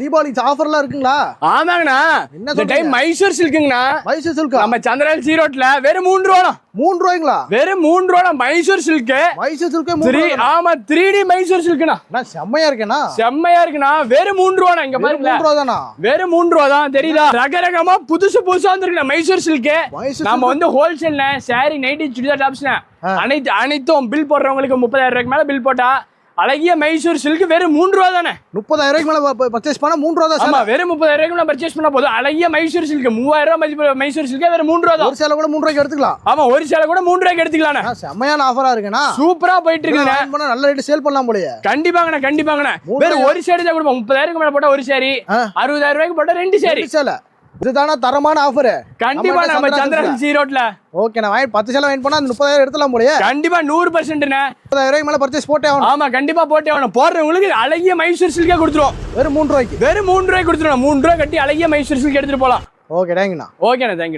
தீபாவளிக்கு ஆஃபர்லாம் இருக்குங்களா? ஆமாங்கண்ணா. இந்த டைம் மைசூர் சில்க்குங்கண்ணா. மைசூர் சில்க் நம்ம சந்திரன் சீரோட்ல வெறும் 3 ரூபா. 3 ரூபாய்ங்களா? வெறும் 3 ரூபா மைசூர் சில்க். மைசூர் சில்க் 3 ரூபா. ஆமா 3D மைசூர் சில்க்ண்ணா. நான் செம்மையா இருக்கேனா? செம்மையா இருக்குண்ணா. வெறும் 3 ரூபா. இங்க பாருங்க 3 ரூபா தானா? வெறும் 3 ரூபா தான். தெரியுதா? ரகரகமா புதுசு புதுசா வந்திருக்குண்ணா மைசூர் சில்க். நம்ம வந்து ஹோல்சேல்ல சாரி நைட்டி சுடிதார் டாப்ஸ்னா அனைத்தும் பில் போடுறவங்களுக்கு 30,000 ரூபாய்க்கு மேல பில் போட்டா அழகிய மைசூர் சில்க் வெறும் 3 ரூபா தானே. 30,000 ரூபாய்க்கு மேல பர்ச்சேஸ் பண்ணா 3 ரூபா தான். ஆமா வெறும் 30,000 ரூபாய்க்கு மேல பர்ச்சேஸ் பண்ணா போதும். அழகிய மைசூர் சில்க் 3000 ரூபாய் மதிப்பு மைசூர் சில்க் வெறும் 3 ரூபா தான். ஒரு சேலை கூட 3 ரூபாய்க்கு எடுத்துக்கலாம். ஆமா ஒரு சேலை கூட 3 ரூபாய்க்கு எடுத்துக்கலாம்ண்ணா. செம்மையான ஆஃபரா இருக்குண்ணா. சூப்பரா போயிட்டு இருக்குண்ணா. நல்ல ரேட் சேல் பண்ணலாம் போலயே. கண்டிப்பாங்கண்ணா. வெறும் ஒரு சேரி தான் கொடுப்போம். 30,000 மேல போட்டா ஒரு சேரி, 60,000 ரூபாய்க்கு போட்டா 2 சேரி. இதுதானா தரமான ஆஃபர்? கண்டிப்பா நம்ம சந்திரன் சீரோட்ல. ஓகே நான் 10 சேலை வாங்கி போனா 30,000 எடுத்துலாம் போலயே. கண்டிப்பா 100%ண்ணா. 30,000 ரூபாய்க்கு மேல பர்ச்சேஸ் போட்டே ஆகணும். ஆமா கண்டிப்பா போட்டே ஆகணும். போடுறவங்களுக்கு அழகிய மைசூர் சில்கே கொடுத்துருவோம். வெறும் 3 ரூபாய்க்கு. வெறும் 3 ரூபாய்க்கு கொடுத்துருவோம். 3 ரூபாய் கட்டி அழகிய மைசூர் சில்க் எடுத்துட்டு போலாம். ஓகே தேங்க்யூண்ணா. ஓகேண்ணா தேங்க்யூ.